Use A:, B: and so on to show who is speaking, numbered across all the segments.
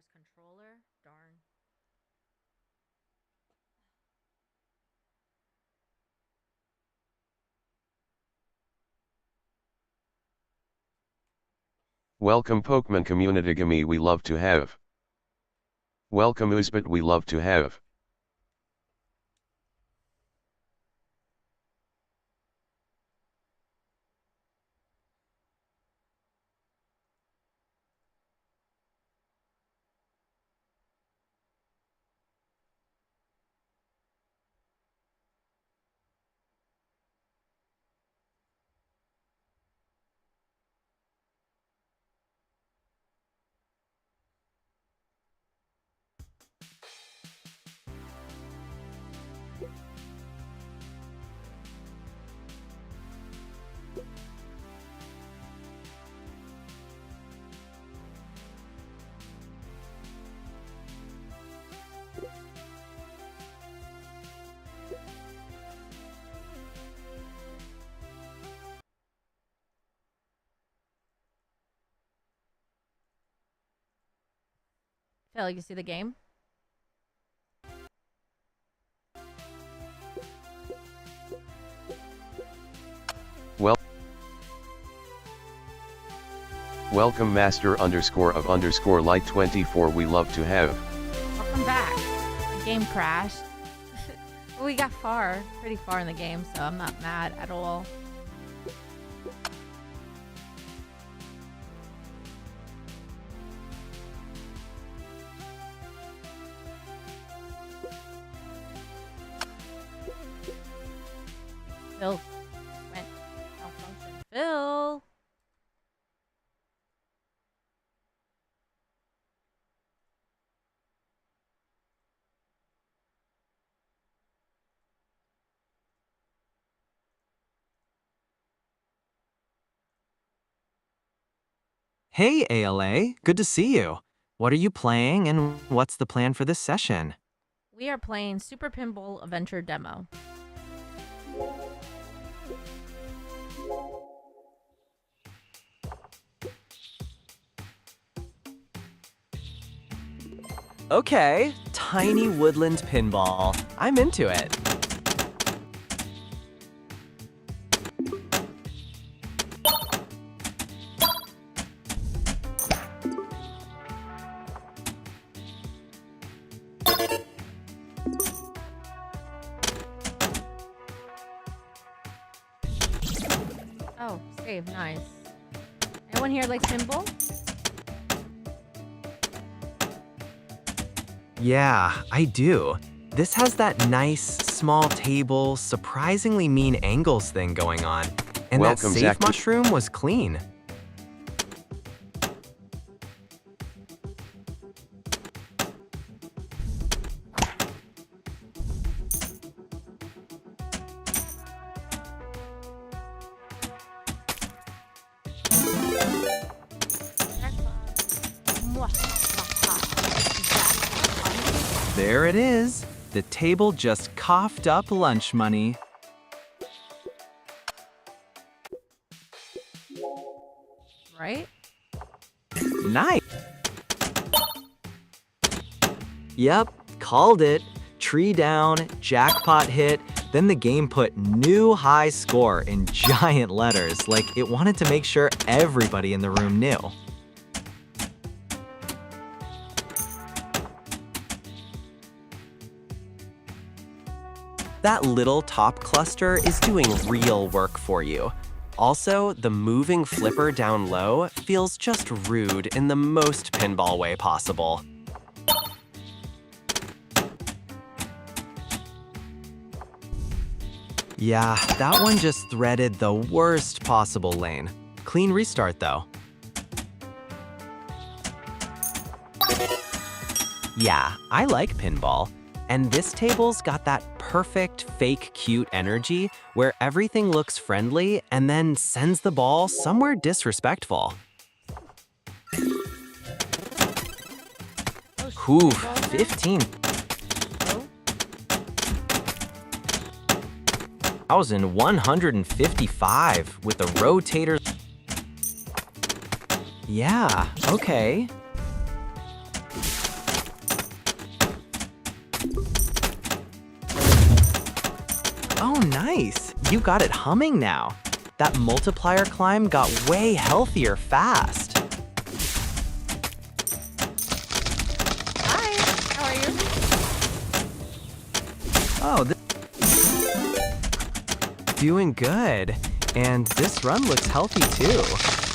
A: requires controller. Darn.
B: Welcome Pokemon community Gimme we love to have. Welcome Uzbek we love to have.
A: Phil, you see the game?
B: Well, welcome master underscore of underscore light 24 we love to have.
A: Welcome back. The game crashed. We got pretty far in the game, so I'm not mad at all. Phil went malfunction. Phil!
C: Hey, ALA, good to see you. What are you playing and what's the plan for this session?
A: We are playing Super Pinball Adventure Demo.
C: Okay, tiny woodland pinball. I'm into it.
A: Oh, save, nice. Anyone here likes pinball?
C: Yeah, I do. This has that nice, small table, surprisingly mean angles thing going on. And
B: Welcome,
C: that safe
B: Zach.
C: mushroom was clean. There it is. The table just coughed up lunch money.
A: Right?
C: Nice. Yep, called it. Tree down, jackpot hit, then the game put new high score in giant letters, like it wanted to make sure everybody in the room knew. That little top cluster is doing real work for you. Also, the moving flipper down low feels just rude in the most pinball way possible. Yeah, that one just threaded the worst possible lane. Clean restart though. Yeah, I like pinball. And this table's got that perfect fake cute energy where everything looks friendly and then sends the ball somewhere disrespectful. Whew, 15. I was in 155 with the rotator. Yeah, okay. Oh, nice. You got it humming now. That multiplier climb got way healthier fast.
A: Hi, how are you?
C: Oh, doing good. And this run looks healthy too.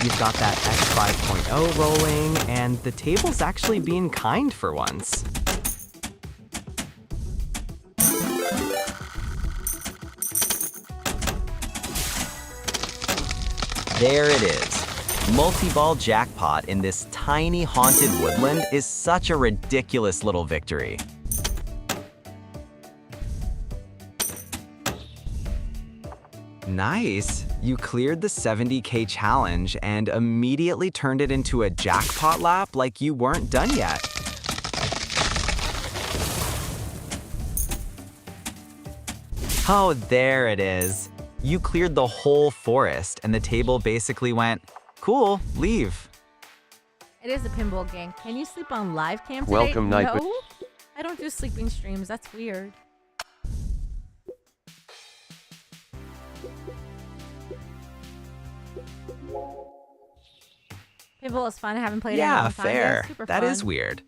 C: You've got that X 5.0 rolling, and the table's actually being kind for once. There it is. Multi-ball jackpot in this tiny haunted woodland is such a ridiculous little victory. Nice. You cleared the 70K challenge and immediately turned it into a jackpot lap like you weren't done yet. Oh, there it is. You cleared the whole forest and the table basically went, cool, leave.
A: It is a pinball game. Can you sleep on live cam today?
B: Welcome, Night.
A: No, I don't do sleeping streams. That's weird. Pinball is fun. I haven't played it in a
C: Yeah,
A: long time. Yeah,
C: fair.
A: it's super
C: That
A: fun.
C: is weird.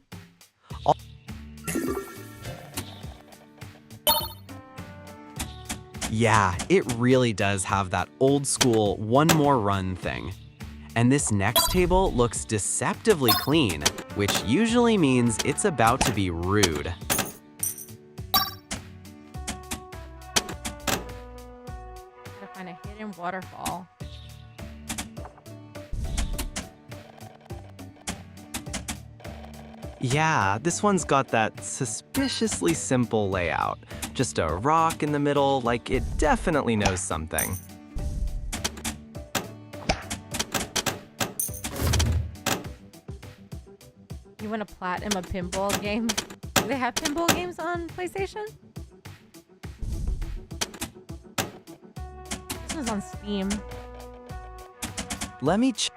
C: Yeah, it really does have that old school one more run thing. And this next table looks deceptively clean, which usually means it's about to be rude.
A: Gotta find a hidden waterfall.
C: Yeah, this one's got that suspiciously simple layout. Just a rock in the middle, like it definitely knows something.
A: You want to platinum a pinball game? Do they have pinball games on PlayStation? This one's on Steam.
C: Let me check.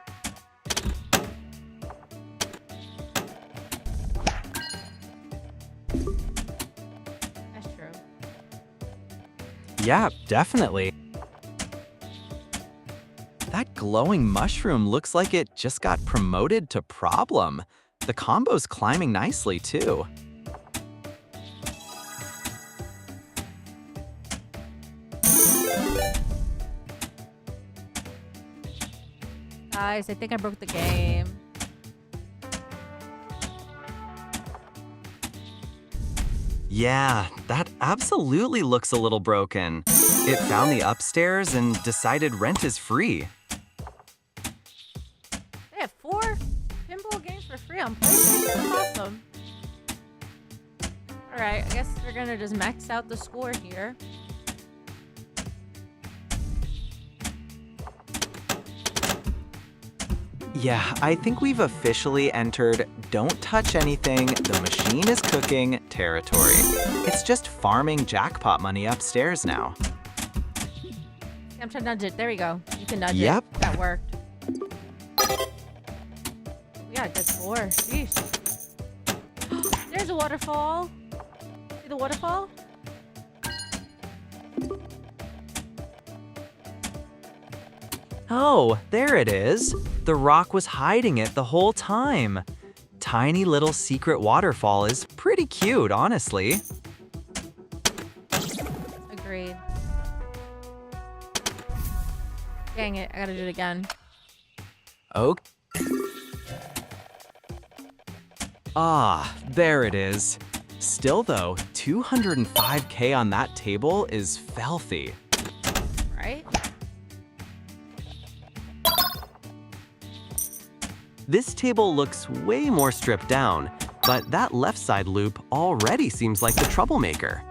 A: That's true.
C: Yeah, definitely. That glowing mushroom looks like it just got promoted to problem. The combo's climbing nicely too.
A: Guys, I think I broke the game.
C: Yeah, that absolutely looks a little broken. It found the upstairs and decided rent is free.
A: They have 4 pinball games for free on PlayStation. That's awesome. Alright, I guess we're gonna just max out the score here.
C: Yeah, I think we've officially entered don't touch anything, the machine is cooking territory. It's just farming jackpot money upstairs now.
A: I'm trying to nudge it. There we go. You can nudge
C: Yep.
A: it. That worked. We got a good score. Sheesh. There's a waterfall. See the waterfall?
C: Oh, there it is. The rock was hiding it the whole time. Tiny little secret waterfall is pretty cute, honestly.
A: Agreed. Dang it. I gotta do it again.
C: Okay. Ah, there it is. Still though, 205K on that table is filthy.
A: Right?
C: This table looks way more stripped down, but that left side loop already seems like the troublemaker.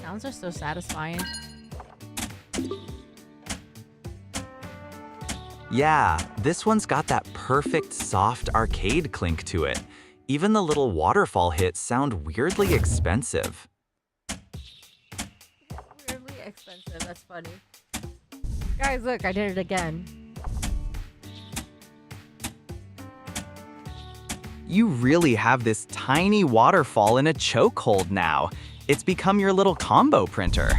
A: sounds are so satisfying.
C: Yeah, this one's got that perfect soft arcade clink to it. Even the little waterfall hits sound weirdly expensive.
A: Weirdly expensive. That's funny. Guys, look, I did it again.
C: You really have this tiny waterfall in a chokehold now. It's become your little combo printer.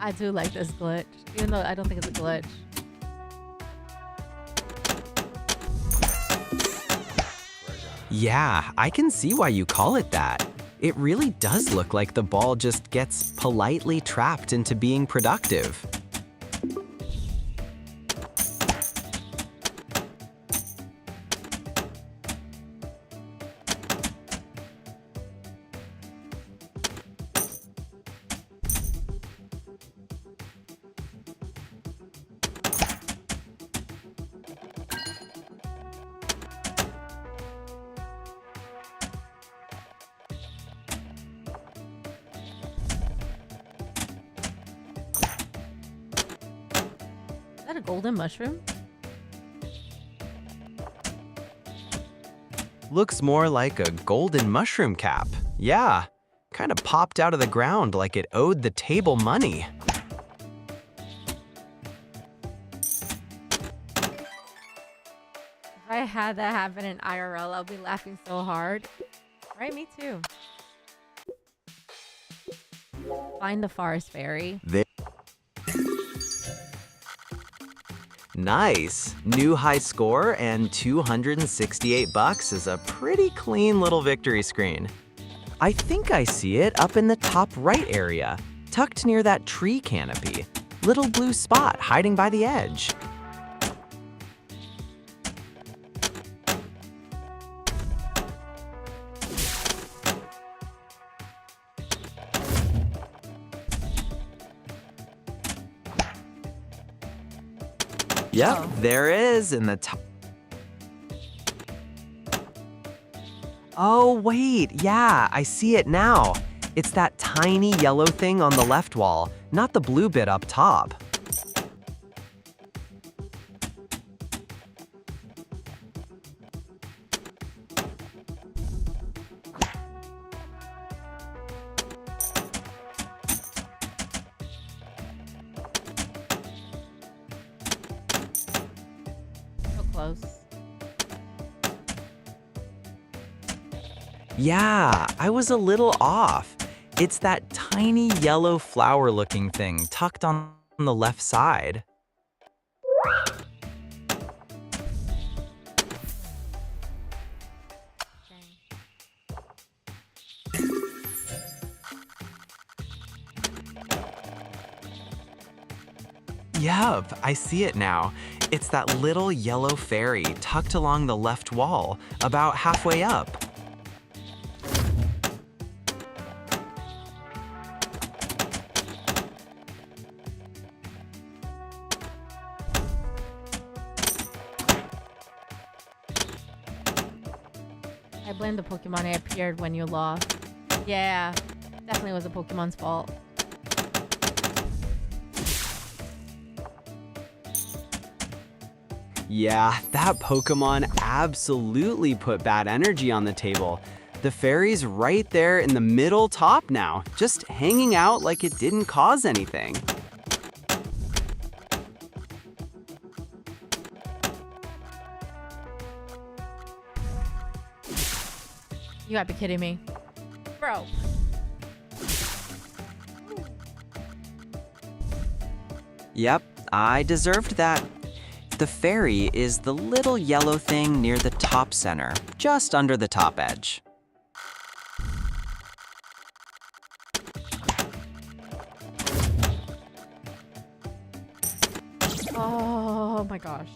A: I do like this glitch, even though I don't think it's a glitch.
C: Yeah, I can see why you call it that. It really does look like the ball just gets politely trapped into being productive.
A: Is that a golden mushroom?
C: Looks more like a golden mushroom cap. Yeah, kind of popped out of the ground like it owed the table money.
A: If I had that happen in IRL, I'll be laughing so hard. Right, me too. Find the forest fairy.
C: Nice. New high score and $268 is a pretty clean little victory screen. I think I see it up in the top right area, tucked near that tree canopy. Little blue spot hiding by the edge. Yep,
A: Oh.
C: there is in the top. Oh, wait, yeah, I see it now. It's that tiny yellow thing on the left wall, not the blue bit up top.
A: So close.
C: Yeah, I was a little off. It's that tiny yellow flower-looking thing tucked on the left side. Yup, I see it now. It's that little yellow fairy tucked along the left wall, about halfway up.
A: I blame the Pokemon I appeared when you lost. Yeah, definitely was a Pokemon's fault.
C: Yeah, that Pokemon absolutely put bad energy on the table. The fairy's right there in the middle top now, just hanging out like it didn't cause anything.
A: You gotta be kidding me. Bro.
C: Yep, I deserved that. The fairy is the little yellow thing near the top center, just under the top edge.
A: Oh my gosh.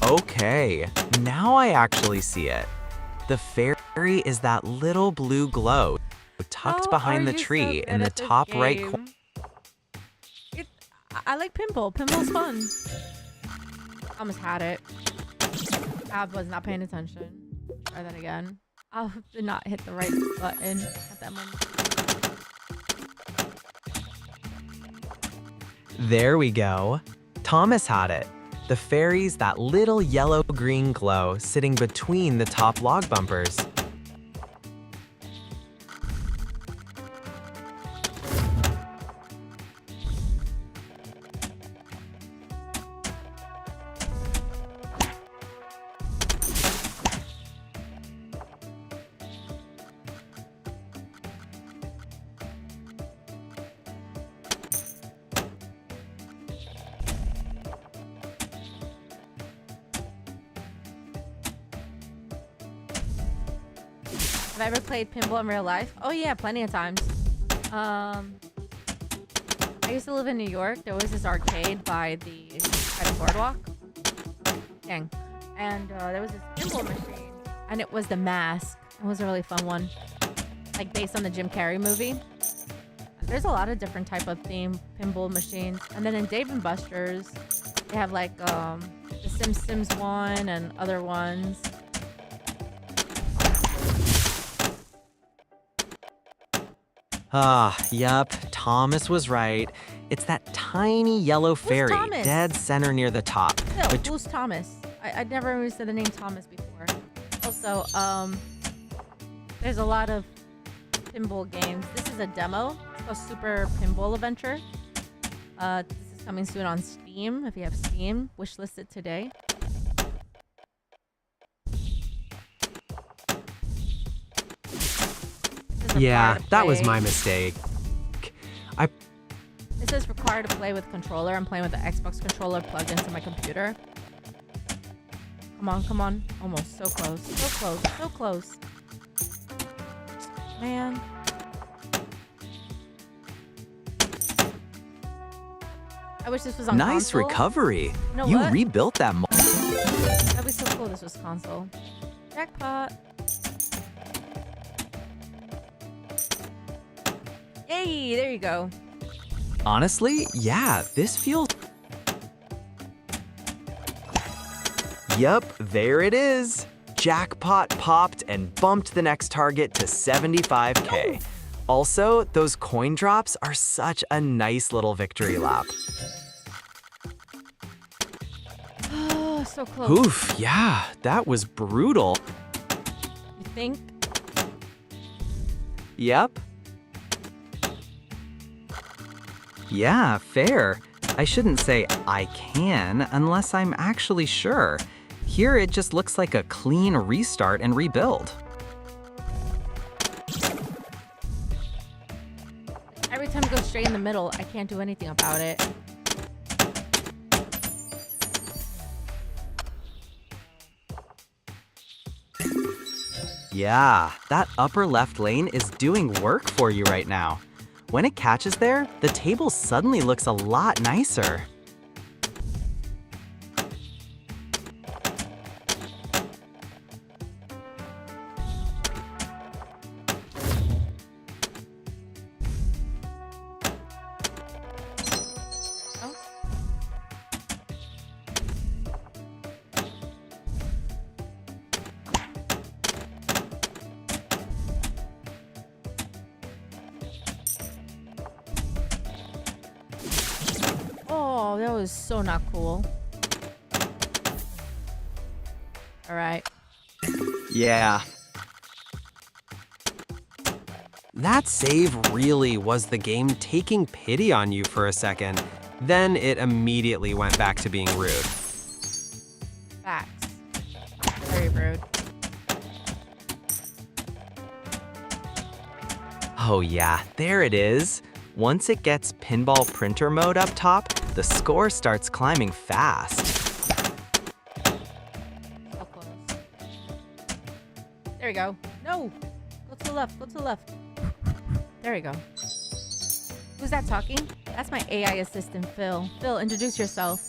C: Okay, now I actually see it. The fairy is that little blue glow tucked
A: How
C: behind
A: are
C: the
A: you so
C: tree
A: good
C: in the
A: at this
C: top right corner.
A: game? I like pinball. Pinball's fun. Almost had it. I was not paying attention. Try that again. I did not hit the right button at that moment.
C: There we go. Thomas had it. The fairy's that little yellow-green glow sitting between the top log bumpers.
A: Have I ever played pinball in real life? Oh yeah, plenty of times. I used to live in New York. There was this arcade by the boardwalk. Dang. And there was this pinball machine. And it was The Mask. It was a really fun one. Like based on the Jim Carrey movie. There's a lot of different type of theme pinball machines. And then in Dave & Buster's, they have like the Sims one and other ones.
C: Yep, Thomas was right. It's that tiny yellow fairy,
A: Thomas?
C: dead center near the top.
A: Phil, who's Thomas? I'd never even said the name Thomas before. Also, there's a lot of pinball games. This is a demo. It's called Super Pinball Adventure. This is coming soon on Steam. If you have Steam, wishlist it today.
D: Yeah, that was my mistake.
A: It says required to play with controller. I'm playing with the Xbox controller plugged into my computer. Come on, come on. Almost. So close. So close. So close. Man. I wish this was on
C: Nice
A: console.
C: recovery.
A: You know
C: You
A: what?
C: rebuilt that.
A: That'd be so cool if this was console. Jackpot. Yay, there you go.
C: Honestly, yeah, this feels... Yup, there it is. Jackpot popped and bumped the next target to 75K. Also, those coin drops are such a nice little victory lap.
A: Oh, so close.
C: Oof, yeah, that was brutal.
A: You think?
C: Yep. Yeah, fair. I shouldn't say I can unless I'm actually sure. Here it just looks like a clean restart and rebuild.
A: Every time it goes straight in the middle, I can't do anything about it.
C: Yeah, that upper left lane is doing work for you right now. When it catches there, the table suddenly looks a lot nicer.
A: Oh, that was so not cool. All right.
C: Yeah.
D: That save really was the game taking pity on you for a second. Then it immediately went back to being rude.
A: Facts. Very rude.
C: Oh yeah, there it is. Once it gets pinball printer mode up top, the score starts climbing fast.
A: So close. There we go. No! Go to the left. Go to the left. There we go. Who's that talking? That's my AI assistant, Phil. Phil, introduce yourself.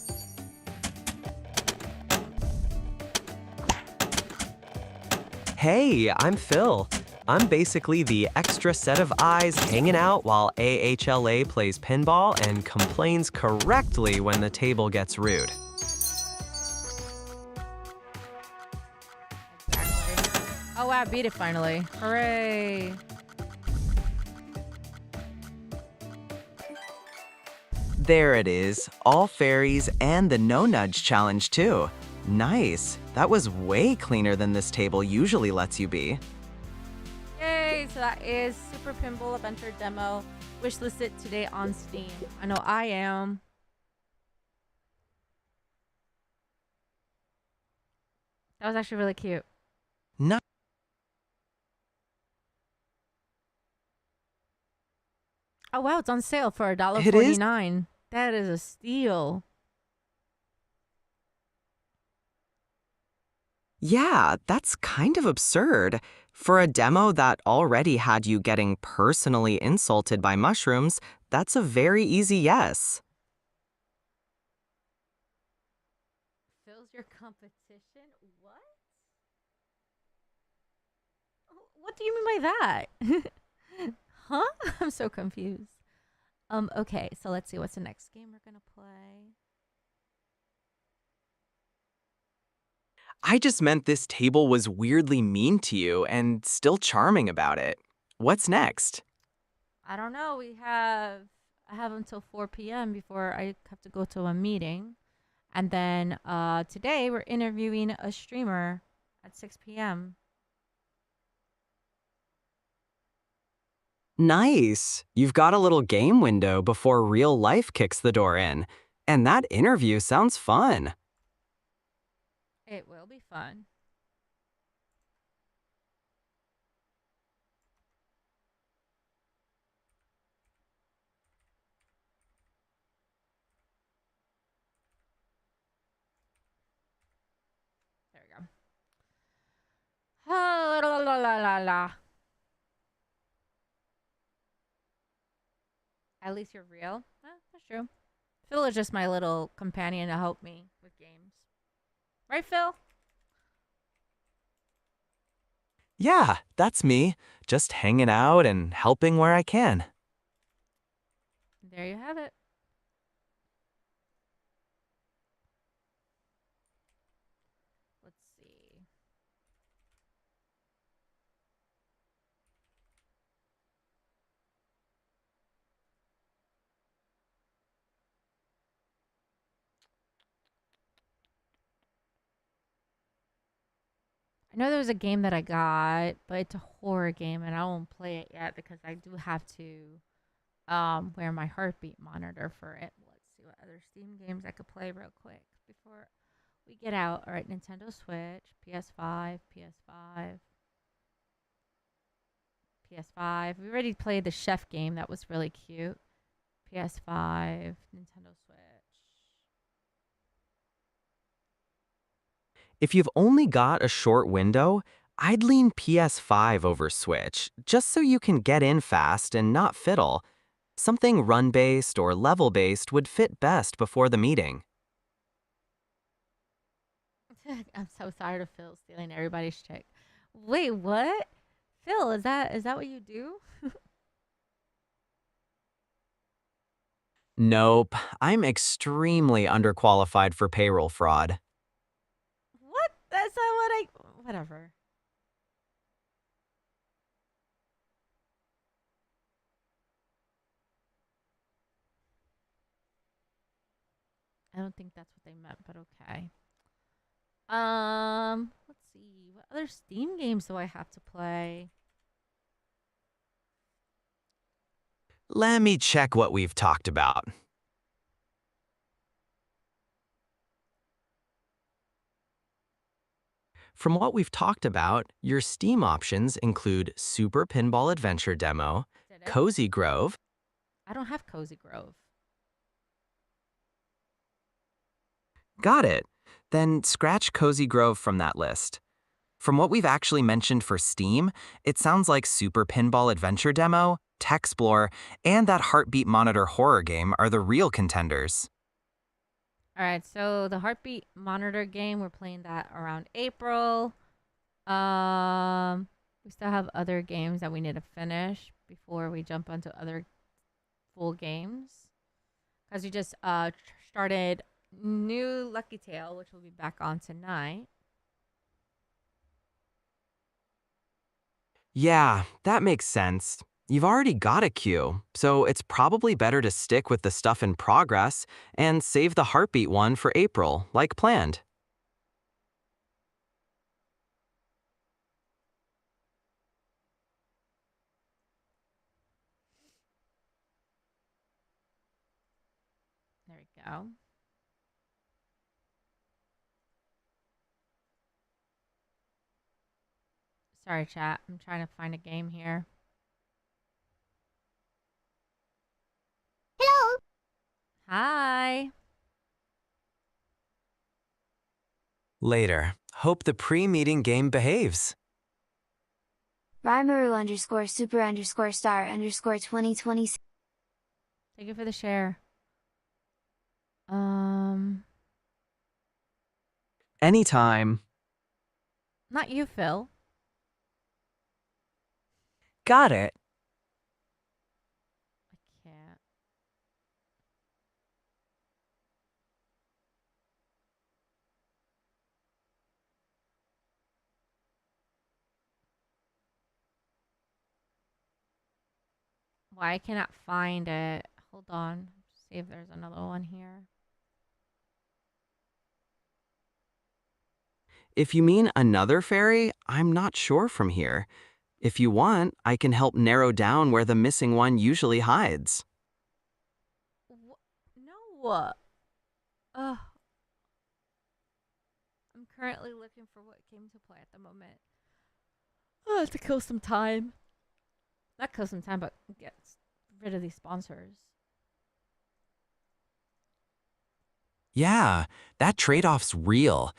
C: Hey, I'm Phil. I'm basically the extra set of eyes hanging out while AHLA plays pinball and complains correctly when the table gets rude.
A: Oh wow, beat it finally. Hooray.
C: There it is, all fairies and the no nudge challenge too. Nice, that was way cleaner than this table usually lets you be.
A: Yay! So that is Super Pinball Adventure Demo. Wishlisted today on Steam. I know I am. That was actually really cute.
C: No,
A: Oh wow, it's on sale for
C: it is.
A: $1.49. That is a steal.
C: Yeah, that's kind of absurd. For a demo that already had you getting personally insulted by mushrooms, that's a very easy yes.
A: Fills your competition? What? What do you mean by that? Huh? I'm so confused. Okay, so let's see what's the next game we're gonna play.
C: I just meant this table was weirdly mean to you and still charming about it. What's next?
A: I don't know. I have until 4 p.m. before I have to go to a meeting. And then today we're interviewing a streamer at 6 p.m.
D: Nice. You've got a little game window before real life kicks the door in. And that interview sounds fun.
A: It will be fun. There we go. Oh, la, la, la, la, la. At least you're real. That's true. Phil is just my little companion to help me with games. Right, Phil?
C: Yeah, that's me, just hanging out and helping where I can.
A: There you have it. Let's see. I know there was a game that I got, but it's a horror game and I won't play it yet because I do have to wear my heartbeat monitor for it. Let's see what other Steam games I could play real quick before we get out. All right, Nintendo Switch, PS5, PS5, PS5. We already played the chef game. That was really cute. PS5, Nintendo Switch.
C: If you've only got a short window, I'd lean PS5 over Switch, just so you can get in fast and not fiddle. Something run-based or level-based would fit best before the meeting.
A: I'm so tired of Phil stealing everybody's chick. Wait, what? Phil, is that what you do?
C: Nope, I'm extremely underqualified for payroll fraud.
A: What? That's not what I. Whatever. I don't think that's what they meant, but okay. Let's see. What other Steam games do I have to play?
C: Let me check what we've talked about. From what we've talked about, your Steam options include Super Pinball Adventure Demo,
A: Did it?
C: Cozy Grove.
A: I don't have Cozy Grove.
C: Got it. Then scratch Cozy Grove from that list. From what we've actually mentioned for Steam, it sounds like Super Pinball Adventure Demo, Techsplore, and that Heartbeat Monitor horror game are the real contenders.
A: All right, so the heartbeat monitor game, we're playing that around April. We still have other games that we need to finish before we jump onto other full games. Because we just started new Lucky Tale, which we'll be back on tonight.
D: Yeah, that makes sense. You've already got a queue, so it's probably better to stick with the stuff in progress and save the heartbeat one for April, like planned.
A: There we go. Sorry, chat. I'm trying to find a game here.
E: Hello.
A: Hi.
D: Later. Hope the pre-meeting game behaves.
E: Rymaru underscore super underscore star underscore 2020.
A: Thank you for the share.
C: Anytime.
A: Not you, Phil.
C: Got it.
A: I can't. Why I cannot find it? Hold on. See if there's another one here.
D: If you mean another fairy, I'm not sure from here. If you want, I can help narrow down where the missing one usually hides.
A: No. Ugh. I'm currently looking for what game to play at the moment. Oh, to kill some time. Not kill some time, but get rid of these sponsors.
D: Yeah, that trade-off's real.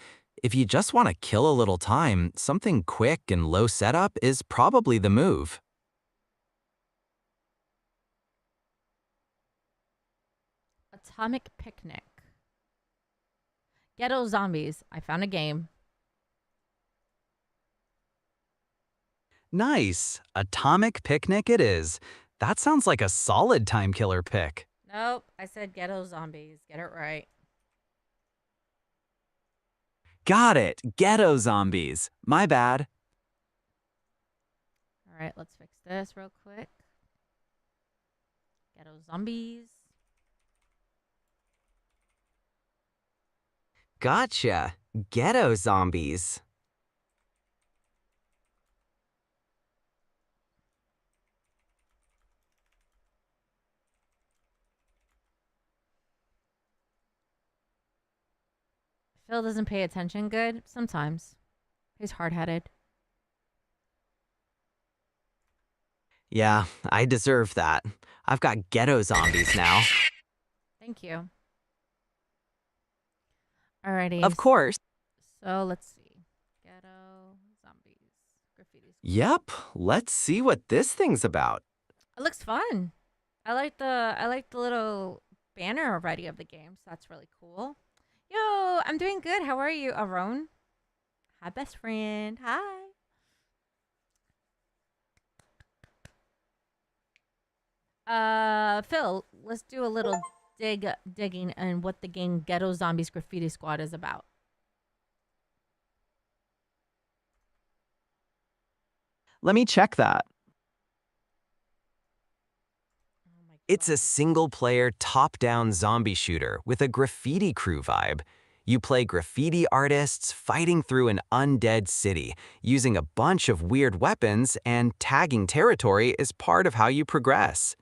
D: If you just want to kill a little time, something quick and low setup is probably the move.
A: Atomic Picnic. Ghetto Zombies. I found a game.
D: Nice. Atomic Picnic it is. That sounds like a solid time killer pick.
A: Nope. I said Ghetto Zombies. Get it right.
D: Got it. Ghetto Zombies. My bad.
A: All right, let's fix this real quick. Ghetto Zombies.
D: Gotcha. Ghetto Zombies.
A: Phil doesn't pay attention good sometimes. He's hard-headed.
D: Yeah, I deserve that. I've got Ghetto Zombies now.
A: Thank you. Alrighty.
C: Of course.
A: So let's see. Ghetto Zombies. Graffiti.
D: Yep, let's see what this thing's about.
A: It looks fun. I like the little banner already of the game, so that's really cool. Yo, I'm doing good. How are you, Aron? Hi, best friend. Hi. Phil, let's do a little digging on what the game Ghetto Zombies Graffiti Squad is about.
C: Let me check that.
A: Oh my
D: It's a
A: God.
D: single-player, top-down zombie shooter with a graffiti crew vibe. You play graffiti artists fighting through an undead city, using a bunch of weird weapons, and tagging territory is part of how you progress.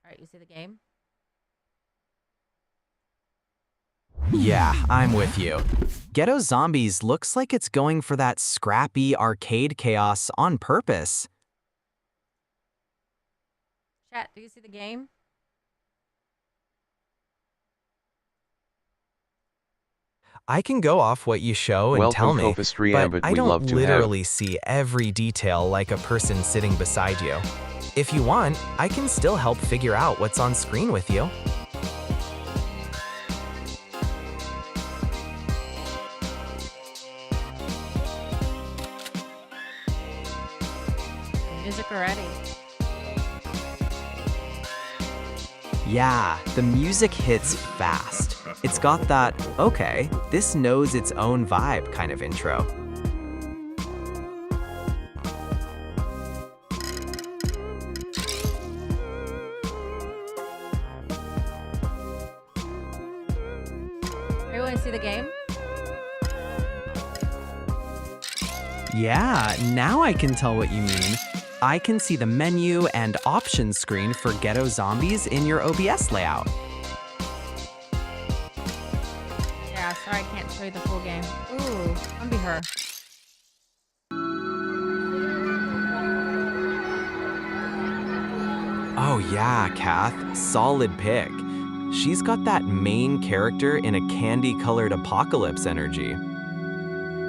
A: All right, you see the game?
D: Yeah, I'm with you. Ghetto Zombies looks like it's going for that scrappy arcade chaos on purpose.
A: Chat, do you see the game?
D: I can go off what you show and tell
B: Welcome
D: me,
B: Copistry
D: but
B: Ambit
D: I
B: we
D: don't
B: love to
D: literally
B: have.
D: see every detail like a person sitting beside you. If you want, I can still help figure out what's on screen with you.
A: Music already.
D: Yeah, the music hits fast. It's got that, okay, this knows its own vibe kind of intro.
A: Everyone see the game?
D: Yeah, now I can tell what you mean. I can see the menu and options screen for Ghetto Zombies in your OBS layout.
A: Yeah, sorry I can't show you the full game. Ooh, I'm be her.
D: Oh yeah, Kath, solid pick. She's got that main character in a candy-colored apocalypse energy.
A: It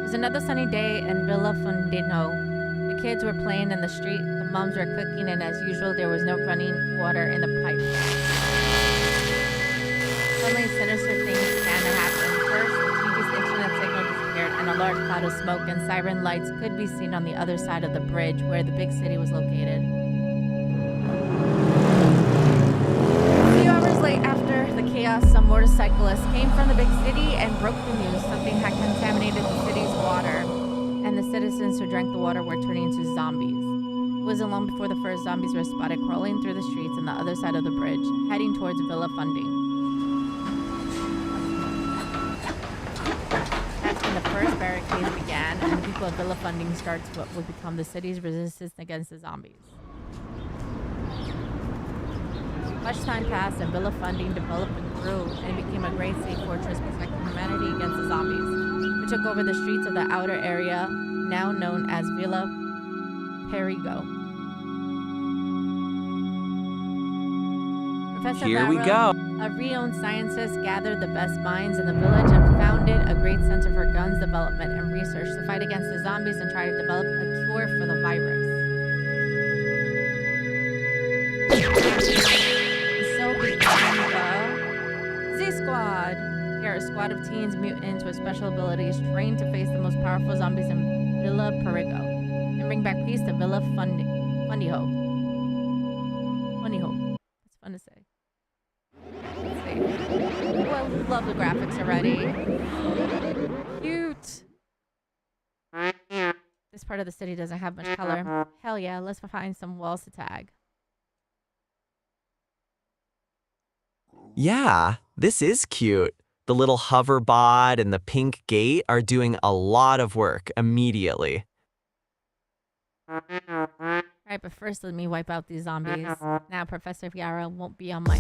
A: was another sunny day in Villa Fundino. The kids were playing in the street, the moms were cooking, and as usual, there was no running water in the pipe. Suddenly, sinister things began to happen. First, the TV's internet signal disappeared, and a large cloud of smoke and siren lights could be seen on the other side of the bridge where the big city was located. A few hours late after the chaos, some motorcyclists came from the big city and broke the news. Something had contaminated the city's water, and the citizens who drank the water were turning into zombies. It wasn't long before the first zombies were spotted crawling through the streets on the other side of the bridge, heading towards Villa Funding. That's when the first barricades began, and the people of Villa Funding started what would become the city's resistance against the zombies. Much time passed, and Villa Funding developed and grew, and it became a great safe fortress protecting humanity against the zombies, which took over the streets of the outer area, now known as Villa Perigo. Professor
D: Here we
A: Varro,
D: go.
A: a renowned scientist, gathered the best minds in the village and founded a great center for guns development and research to fight against the zombies and try to develop a cure for the virus. So began the Z-Squad. Here, a squad of teens mutants with special abilities trained to face the most powerful zombies in Villa Perigo and bring back peace to Villa Fundyho. Fundyho. It's fun to say. Let's see. Oh, I love the graphics already. Cute. This part of the city doesn't have much color. Hell yeah, let's find some walls to tag.
D: Yeah, this is cute. The little hover bot and the pink gate are doing a lot of work immediately.
A: Alright, but first let me wipe out these zombies. Now Professor Viara won't be on my...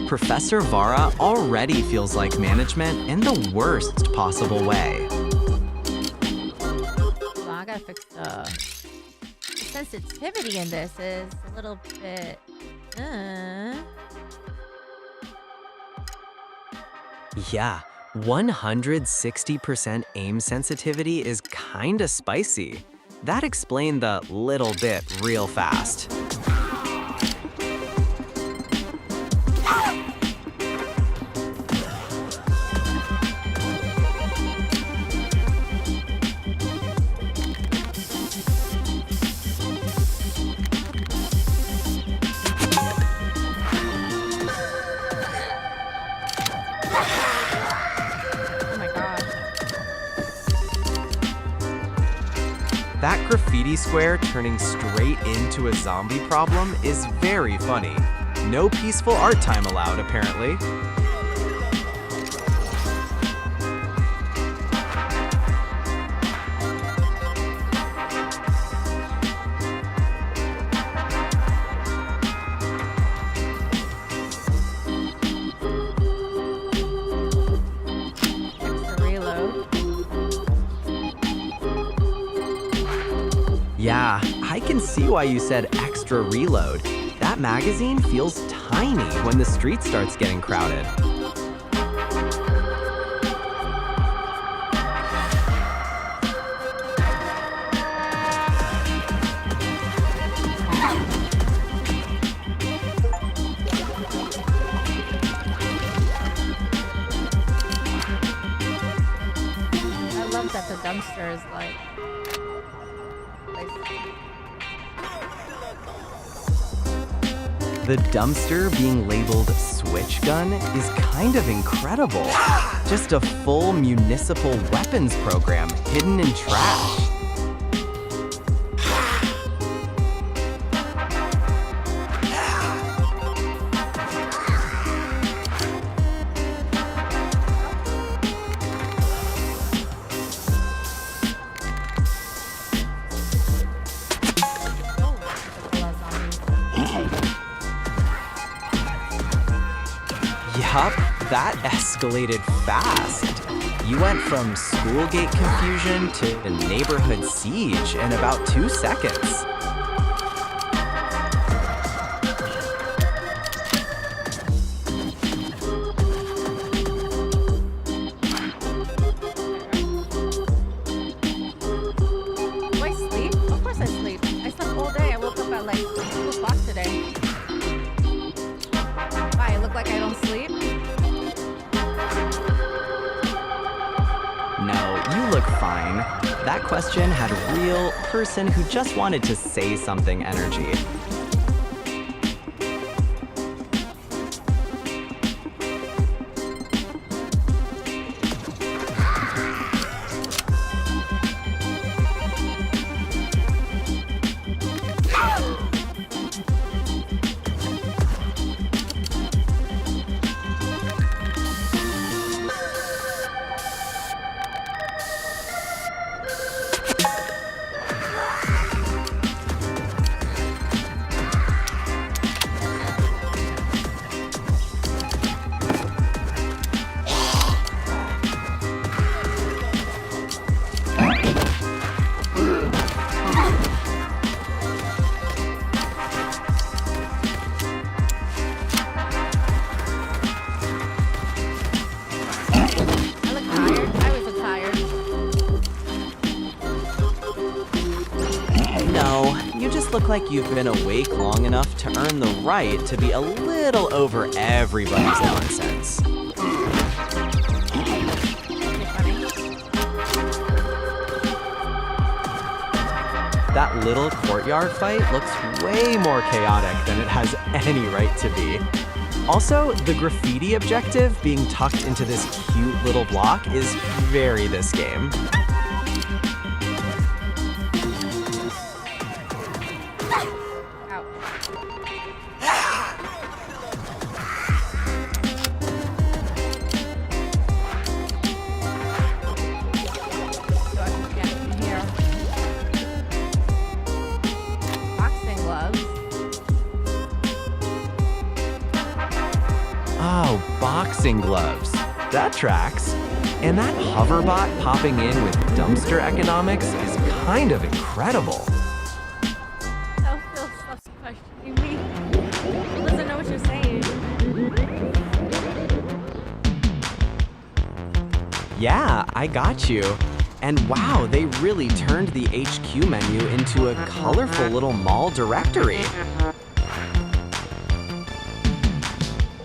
D: Professor Vara already feels like management in the worst possible way.
A: Well, I gotta fix the sensitivity in this is a little bit...
D: Yeah, 160% aim sensitivity is kinda spicy. That explained the little bit real fast. That graffiti square turning straight into a zombie problem is very funny. No peaceful art time allowed, apparently. Yeah, I can see why you said extra reload. That magazine feels tiny when the street starts getting crowded.
A: I love that the dumpster is like...
D: The dumpster being labeled switch gun is kind of incredible. Just a full municipal weapons program hidden in trash. Yup, that escalated fast. You went from school gate confusion to neighborhood siege in about 2 seconds.
A: Do I sleep? Of course I sleep. I slept all day. I woke up at like 2 o'clock today. Why? I look like I don't sleep?
D: No, you look fine. That question had a real person who just wanted to say something energy. No, you just look like you've been awake long enough to earn the right to be a little over everybody's nonsense. That little courtyard fight looks way more chaotic than it has any right to be. Also, the graffiti objective being tucked into this cute little block is very this game. Oh, boxing gloves. That tracks. And that hoverbot popping in with dumpster economics is kind of incredible.
A: Phil stops questioning me. He doesn't know what you're saying.
D: Yeah, I got you. And wow, they really turned the HQ menu into a colorful little mall directory.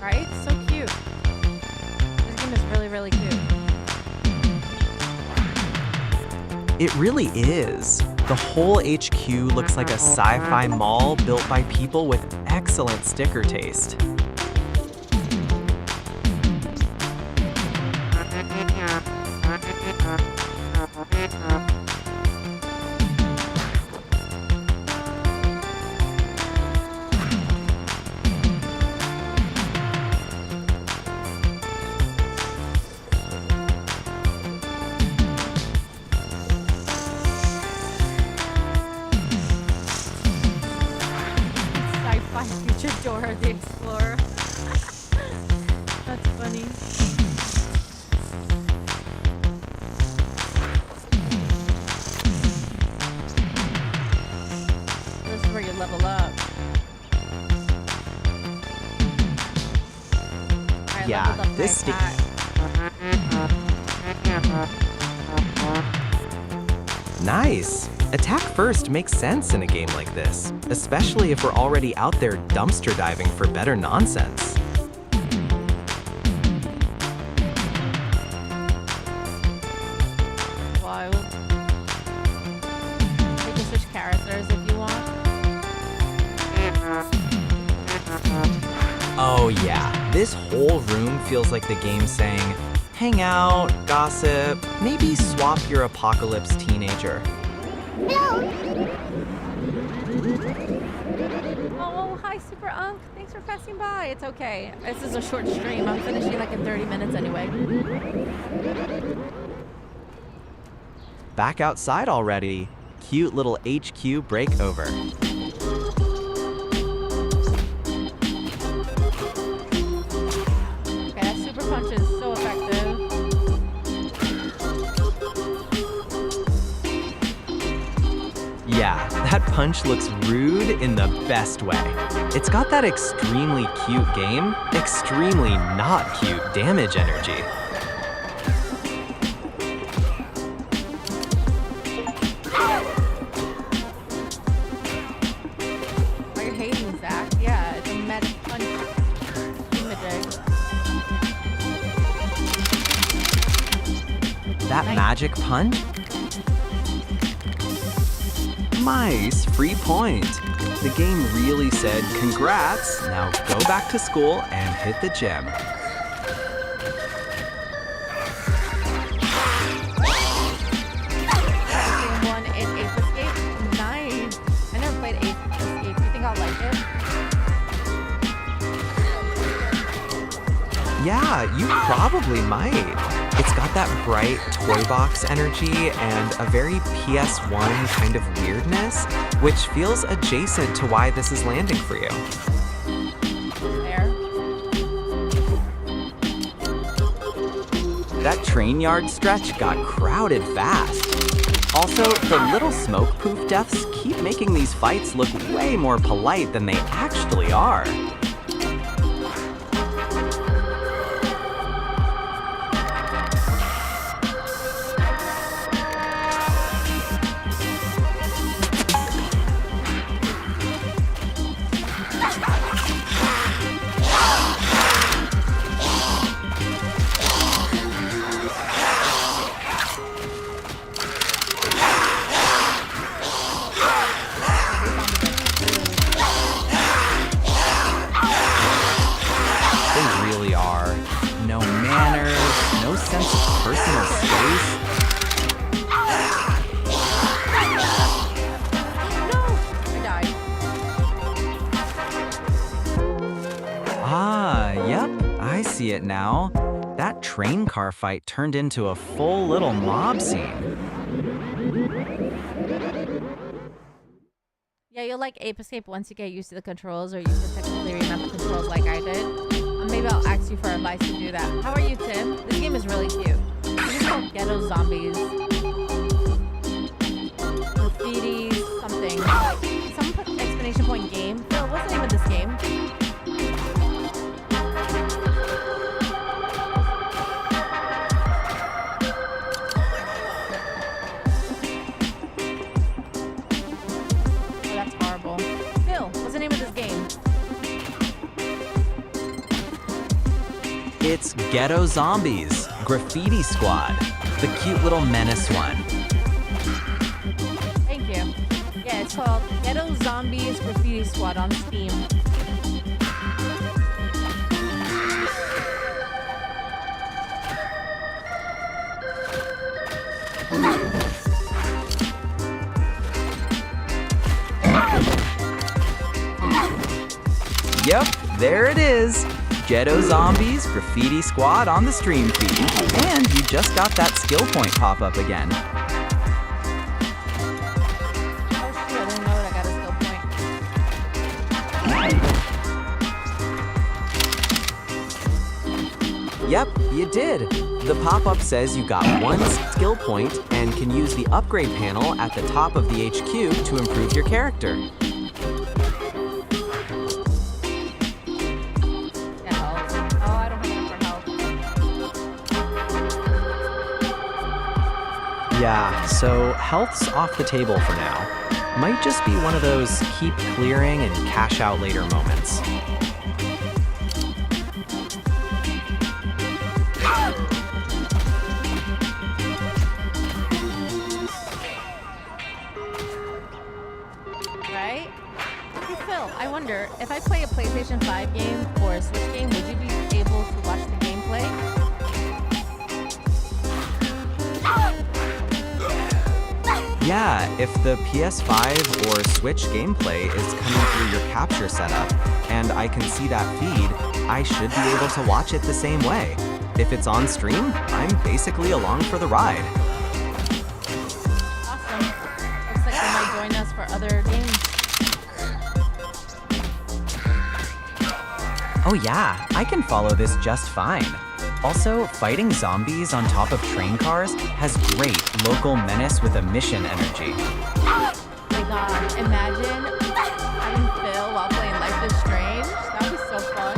A: Right? So cute. This game is really, really cute.
D: It really is. The whole HQ looks like a sci-fi mall built by people with excellent sticker taste.
A: Sci-fi future Dora the Explorer. That's funny. This is where you level up. I
D: Yeah,
A: leveled up
D: this
A: my attack.
D: Nice. Attack first makes sense in a game like this, especially if we're already out there dumpster diving for better nonsense.
A: Wild. You can switch characters if you want.
C: Oh yeah, this whole room feels like the game saying, hang out, gossip, maybe swap your apocalypse teenager.
A: Oh, hi, Super Unk. Thanks for passing by. It's okay. This is a short stream. I'm finishing like in 30 minutes anyway.
C: Back outside already. Cute little HQ breakover.
A: Okay, that super punch is so effective.
C: Yeah, that punch looks rude in the best way. It's got that extremely cute game, extremely not cute damage energy.
A: Why you're hating, Zach? Yeah, it's a magic punch.
C: That magic punch? Nice, free point. The game really said, congrats, now go back to school and hit the gym.
A: Game 1 in Ape Escape. Nice. I never played Ape Escape. Do you think I'll like it?
C: Yeah, you probably might. It's got that bright toy box energy and a very PS1 kind of weirdness, which feels adjacent to why this is landing for you.
A: There.
C: That train yard stretch got crowded fast. Also, the little smoke poof deaths keep making these fights look way more polite than they actually are. See it now. That train car fight turned into a full little mob scene.
A: Yeah, you'll like Ape Escape once you get used to the controls, or you can technically remember the controls like I did. Maybe I'll ask you for advice to do that. How are you, Tim? This game is really cute. This is called Ghetto Zombies. Graffiti something. Someone put exclamation point game. Phil, what's the name of this game?
C: It's Ghetto Zombies, Graffiti Squad, the cute little menace one.
A: Thank you. Yeah, it's called Ghetto Zombies Graffiti Squad on Steam.
C: Yep, there it is. Ghetto Zombies Graffiti Squad on the stream feed. And you just got that skill point pop up again.
A: Oh shoot, I didn't know that I got a skill point.
C: Yep, you did. The pop-up says you got one skill point and can use the upgrade panel at the top of the HQ to improve your character. Yeah, so health's off the table for now. Might just be one of those keep clearing and cash out later moments.
A: Right? Hey Phil, Phil, I wonder, if I play a PlayStation 5 game or a Switch game, would you be able to watch the gameplay?
C: Yeah, if the PS5 or Switch gameplay is coming through your capture setup, and I can see that feed, I should be able to watch it the same way. If it's on stream, I'm basically along for the ride.
A: Awesome. Looks like they might join us for other games.
C: Oh yeah, I can follow this just fine. Also, fighting zombies on top of train cars has great local menace with a mission energy.
A: Oh my god, imagine having Phil while playing Life is Strange. That would be so fun.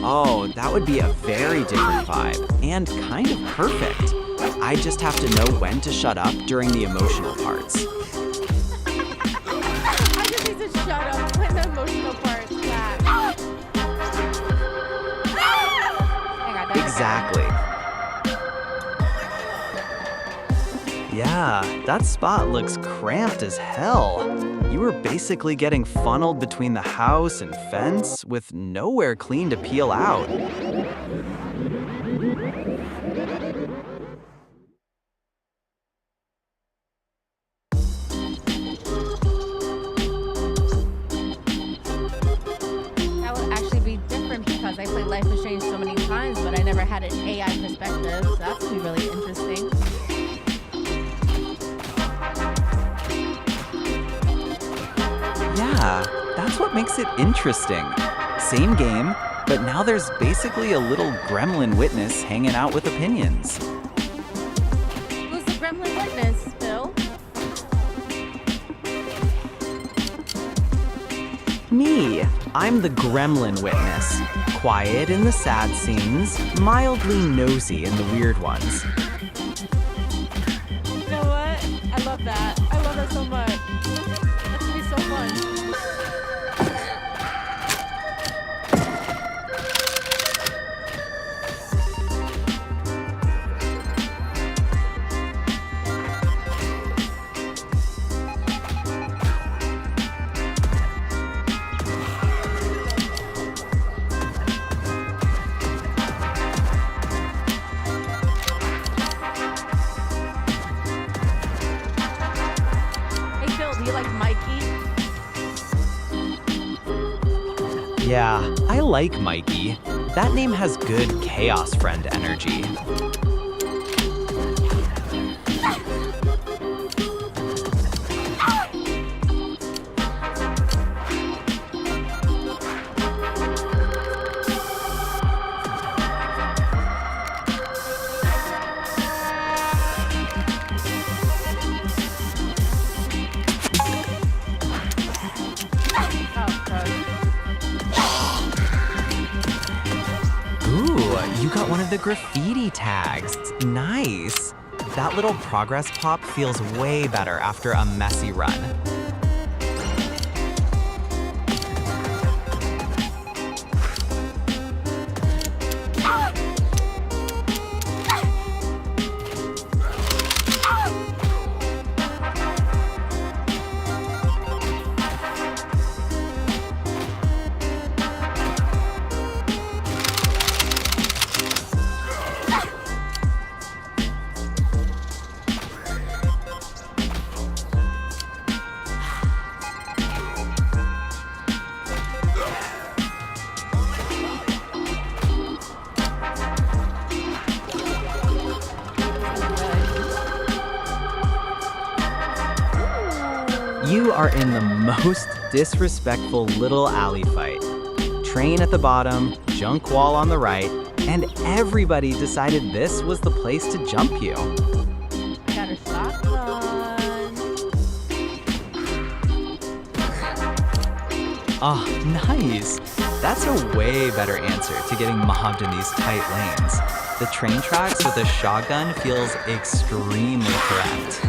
C: Oh, that would be a very different vibe, and kind of perfect. I just have to know when to shut up during the emotional parts.
A: I just need to shut up when the emotional part's back.
C: Exactly. Yeah, that spot looks cramped as hell. You were basically getting funneled between the house and fence with nowhere clean to peel out.
A: That would actually be different because I played Life is Strange so many times, but I never had an AI perspective, so that's gonna be really interesting.
C: Yeah, that's what makes it interesting. Same game, but now there's basically a little gremlin witness hanging out with opinions.
A: Who's the gremlin witness, Phil?
C: Me, I'm the gremlin witness. Quiet in the sad scenes, mildly nosy in the weird ones.
A: You know what? I love that. I love that so much. That's gonna be so fun. Hey Phil, do you like Mikey?
C: Yeah, I like Mikey. That name has good Chaos Friend energy. Ooh, you got one of the graffiti tags. Nice. That little progress pop feels way better after a messy run. You are in the most disrespectful little alley fight. Train at the bottom, junk wall on the right, and everybody decided this was the place to jump you.
A: I got a shotgun.
C: Oh, nice. That's a way better answer to getting mobbed in these tight lanes. The train tracks with a shotgun feels extremely correct.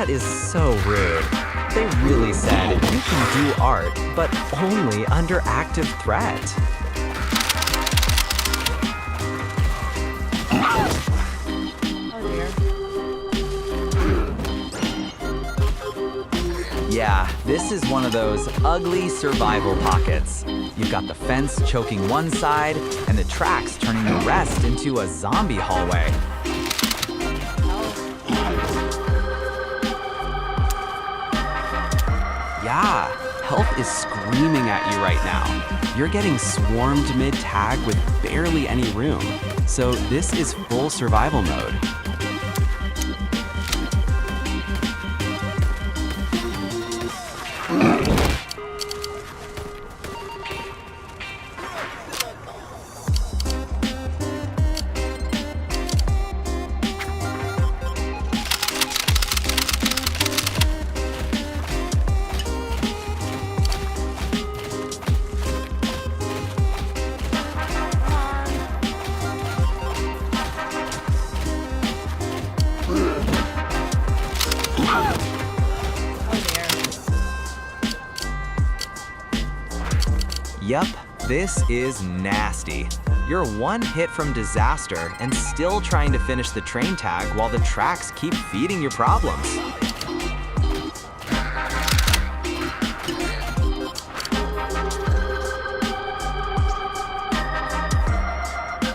D: That is so rude. They really said you can do art, but only under active threat.
A: Oh dear.
C: Yeah, this is one of those ugly survival pockets. You've got the fence choking one side and the tracks turning the rest into a zombie hallway.
D: Yeah, health is screaming at you right now. You're getting swarmed mid-tag with barely any room. So this is full survival mode.
C: Yup, this is nasty. You're one hit from disaster and still trying to finish the train tag while the tracks keep feeding you problems.
A: I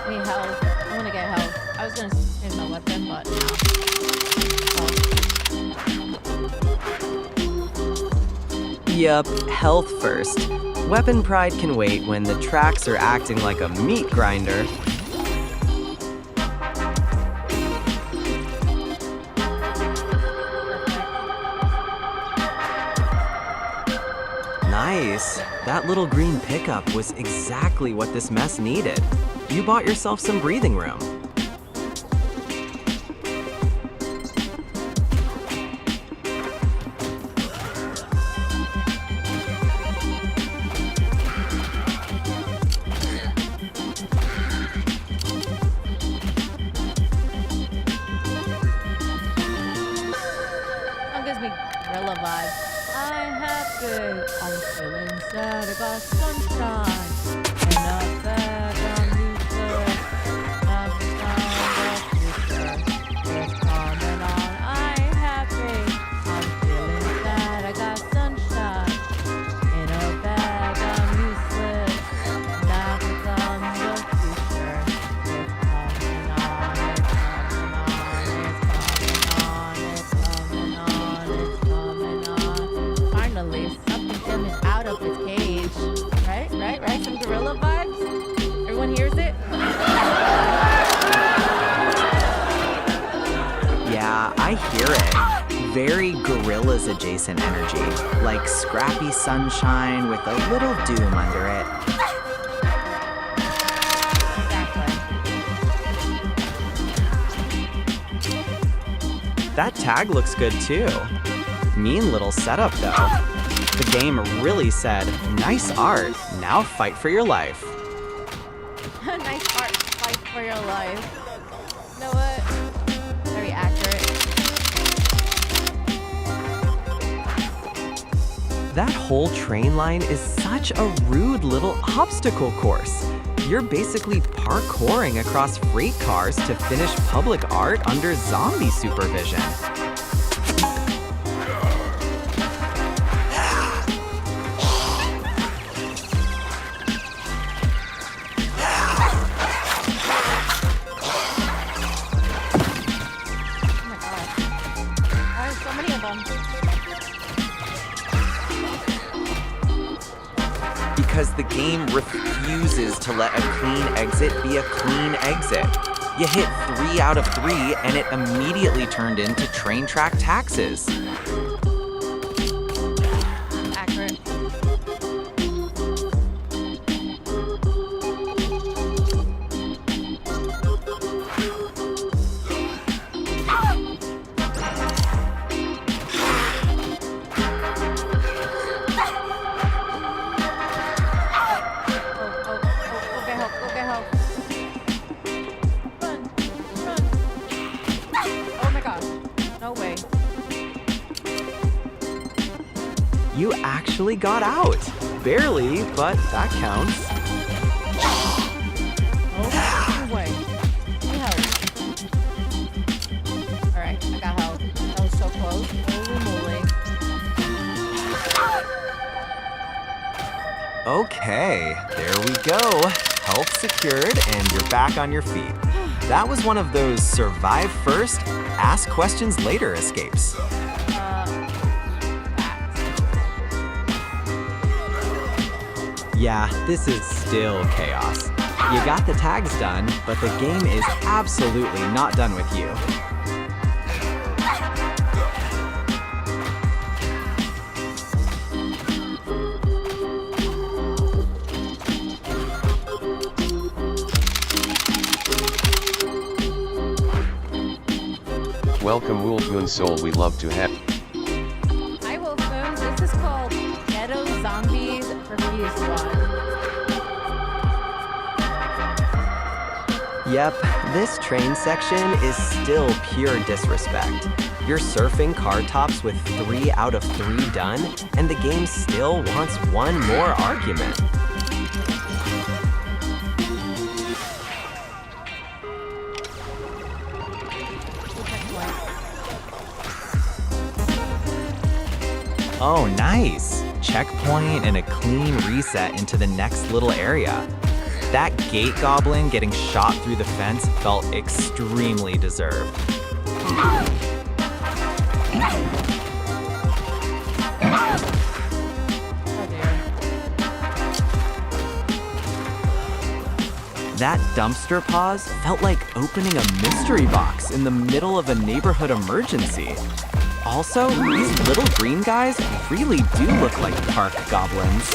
A: need health. I want to get health. I was gonna change my weapon, but no.
D: Yup, health first. Weapon pride can wait when the tracks are acting like a meat grinder. Nice. That little green pickup was exactly what this mess needed. You bought yourself some breathing room.
A: That gives me gorilla vibes. I have good. I'm feeling sad. I got sunshine and a bag of music. Now the sound of future is coming on. I happy. I'm feeling sad. I got sunshine in a bag of music. Now the sound of future is coming on. It's coming on. It's coming on. It's coming on. Finally, something coming out of its cage. Right? Some gorilla vibes? Everyone hears it?
C: Yeah, I hear it. Very gorillas adjacent energy, like scrappy sunshine with a little doom under it.
A: Exactly.
D: That tag looks good too. Mean little setup though. The game really said, nice art, now fight for your life.
A: Nice art. Fight for your life. You know what? Very accurate.
D: That whole train line is such a rude little obstacle course. You're basically parkouring across freight cars to finish public art under zombie supervision.
A: Oh my god. Why are so many of them?
C: Because the game refuses to let a clean exit be a clean exit. You hit 3 out of 3 and it immediately turned into train track taxes.
A: Accurate. Go get help. Go get help. Run. Oh my gosh. No way.
C: You actually got out. Barely, but that counts.
A: Oh, way. Need help. Alright, I got help. That was so close. Holy moly.
C: Okay, there we go. Health secured, and you're back on your feet. That was one of those survive first, ask questions later escapes. Yeah, this is still chaos. You got the tags done, but the game is absolutely not done with you.
B: Welcome Wolf Moon Soul, we love to have.
A: Hi Wolf Moon, this is called Ghetto Zombies Graffiti Squad.
C: Yep, this train section is still pure disrespect. You're surfing car tops with 3 out of 3 done, and the game still wants one more argument. Oh, nice! Checkpoint and a clean reset into the next little area. That gate goblin getting shot through the fence felt extremely deserved.
A: Oh dear.
C: That dumpster pause felt like opening a mystery box in the middle of a neighborhood emergency. Also, these little green guys really do look like park goblins.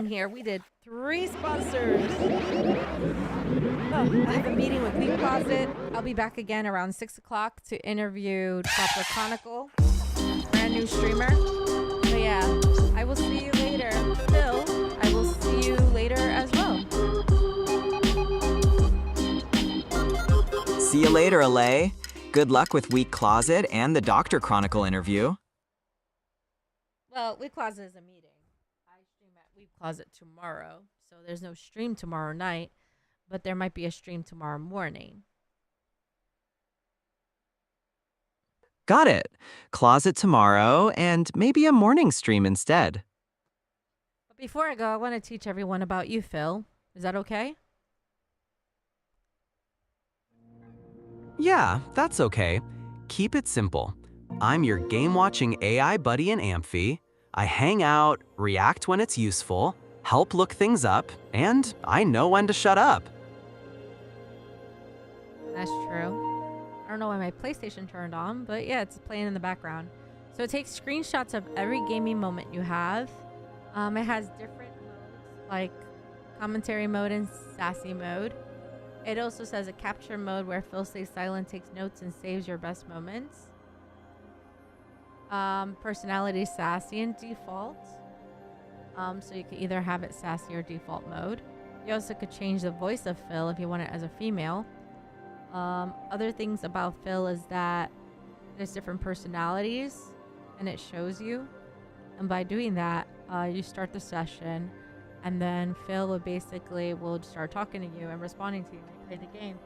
A: Here. We did 3 sponsors. Oh, I have a meeting with Week Closet. I'll be back again around 6 o'clock to interview Dr. Chronicle, brand new streamer. So yeah, I will see you later. Phil, I will see you later as well.
C: See you later, Alay. Good luck with Week Closet and the Dr. Chronicle interview.
A: Well, Week Closet is a meeting. Week Closet tomorrow, so there's no stream tomorrow night, but there might be a stream tomorrow morning.
C: Got it. Closet tomorrow and maybe a morning stream instead.
A: But before I go, I want to teach everyone about you, Phil. Is that okay?
D: Yeah, that's okay. Keep it simple. I'm your game-watching AI buddy in Amphi. I hang out, react when it's useful, help look things up, and I know when to shut up.
A: That's true. I don't know why my PlayStation turned on, but yeah, it's playing in the background. So it takes screenshots of every gaming moment you have. It has different modes, like commentary mode and sassy mode. It also says a capture mode where Phil stays silent, takes notes, and saves your best moments. Personality sassy and default. So you could either have it sassy or default mode. You also could change the voice of Phil if you want it as a female. Other things about Phil is that there's different personalities and it shows you. And by doing that, you start the session and then Phil will start talking to you and responding to you when you play the game.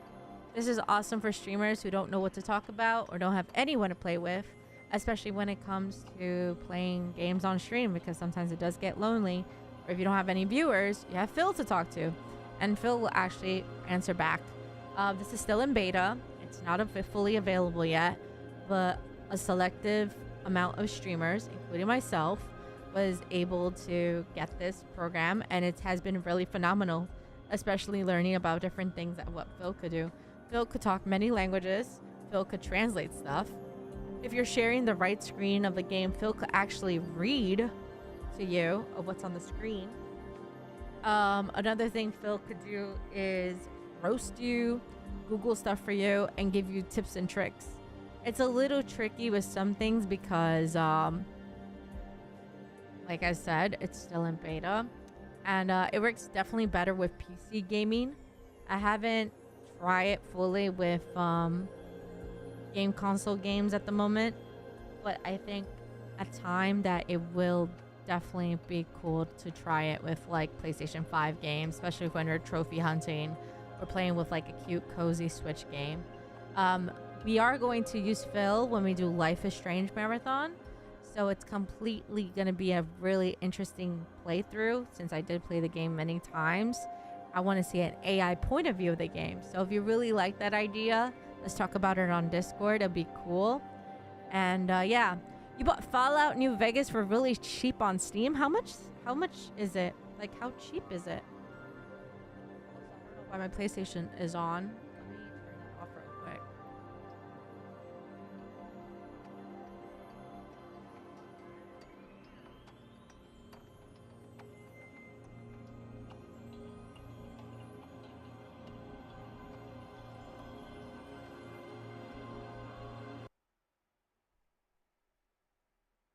A: This is awesome for streamers who don't know what to talk about or don't have anyone to play with, especially when it comes to playing games on stream, because sometimes it does get lonely, or if you don't have any viewers, you have Phil to talk to, and Phil will actually answer back. This is still in beta. It's not fully available yet, but a selective amount of streamers, including myself, was able to get this program, and it has been really phenomenal, especially learning about different things that what Phil could do. Phil could talk many languages. Phil could translate stuff. If you're sharing the right screen of the game, Phil could actually read to you of what's on the screen. Another thing Phil could do is roast you, Google stuff for you, and give you tips and tricks. It's a little tricky with some things because, like I said, it's still in beta. And it works definitely better with PC gaming. I haven't tried it fully with game console games at the moment. But I think a time that it will definitely be cool to try it with like PlayStation 5 games, especially when you're trophy hunting or playing with like a cute, cozy Switch game. We are going to use Phil when we do Life is Strange Marathon. So it's completely going to be a really interesting playthrough since I did play the game many times. I want to see an AI point of view of the game. So if you really like that idea, let's talk about it on Discord. It'll be cool. And yeah, you bought Fallout New Vegas for really cheap on Steam. How much is it? Like, how cheap is it? I don't know why my PlayStation is on. Let me turn that off real quick.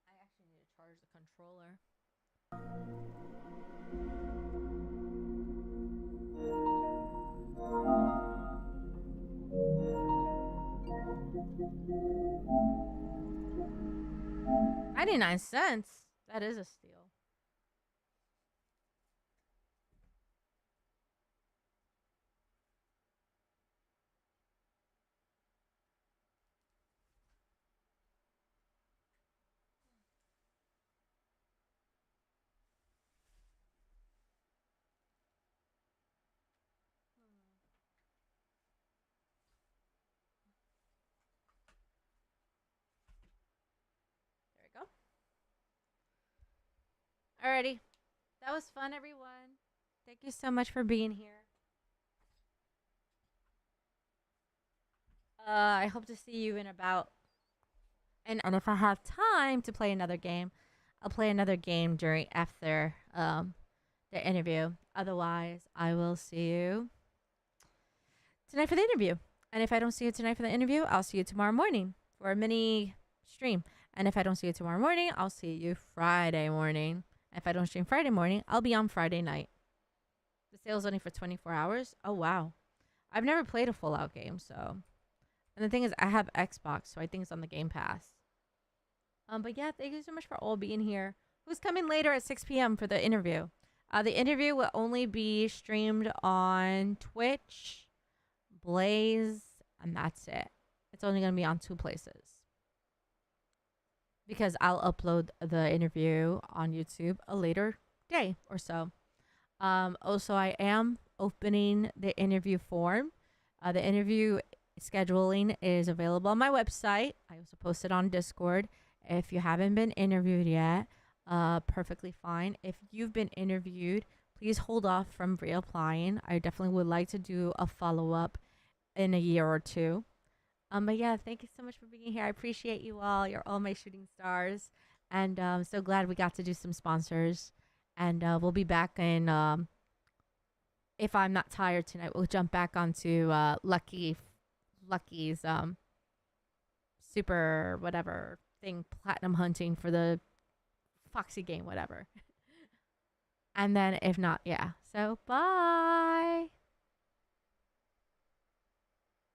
A: I actually need to charge the controller. $0.99. That is a steal. There we go. Alrighty. That was fun, everyone. Thank you so much for being here. I hope to see you in about... And if I have time to play another game, I'll play another game after the interview. Otherwise, I will see you tonight for the interview. And if I don't see you tonight for the interview, I'll see you tomorrow morning for a mini stream. And if I don't see you tomorrow morning, I'll see you Friday morning. If I don't stream Friday morning, I'll be on Friday night. The sale's only for 24 hours. Oh, wow. I've never played a Fallout game, so... And the thing is, I have Xbox, so I think it's on the Game Pass. But yeah, thank you so much for all being here. Who's coming later at 6 p.m. for the interview? The interview will only be streamed on Twitch, Blaze, and that's it. It's only going to be on 2 places. Because I'll upload the interview on YouTube a later day or so. Also, I am opening the interview form. The interview scheduling is available on my website. I also post it on Discord. If you haven't been interviewed yet, perfectly fine. If you've been interviewed, please hold off from reapplying. I definitely would like to do a follow-up in a year or 2. But yeah, thank you so much for being here. I appreciate you all. You're all my shooting stars. And I'm so glad we got to do some sponsors. And we'll be back in, if I'm not tired tonight, we'll jump back onto Lucky's super whatever thing, platinum hunting for the Foxy game, whatever. And then if not, yeah. So bye.